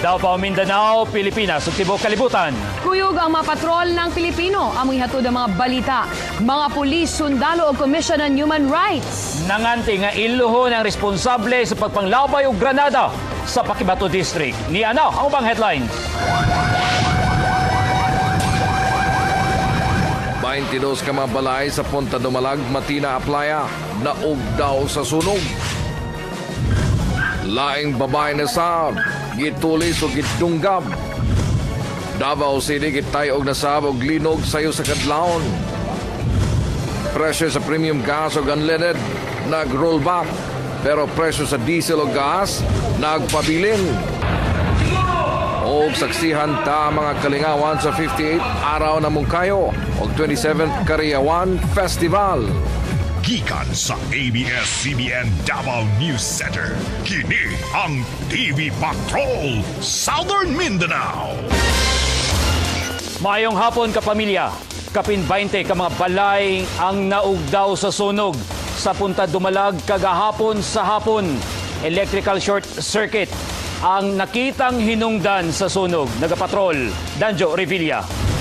Davao, Mindanao, Pilipinas ug tibuok kalibutan. Kuyog ang mga patrol ng Pilipino. Amoy hatod ang mga balita. Mga pulis, sundalo o Commission on Human Rights. Nanganti nga iluhon ang responsable sa pagpanglabay og granada sa Pakibato District. Ni ano ang ubang headlines? 22 ka mga balay sa Punta Dumalag, Matina, Aplaya, naog daw sa sunog. Laing babae na sab, gitulis o gitdunggab. Davao City gitayog na sab og linog sayo sa kadlawon. Presyo sa premium gas o unleaded nag-rollback, pero presyo sa diesel o gas nagpabilin. O saksihan ta mga kalingawan sa 58 araw na Mungkayo o 27th Kariyawan Festival. Gikan sa ABS-CBN Davao News Center, kini ang TV Patrol Southern Mindanao. Maayong hapon kapamilya. Kapin 20 ka mga balay ang naugdaw sa sunog sa Punta Dumalag kagahapon sa hapon. Electrical short circuit ang nakitang hinungdan sa sunog. Nagapatrol, Danjo Revilla.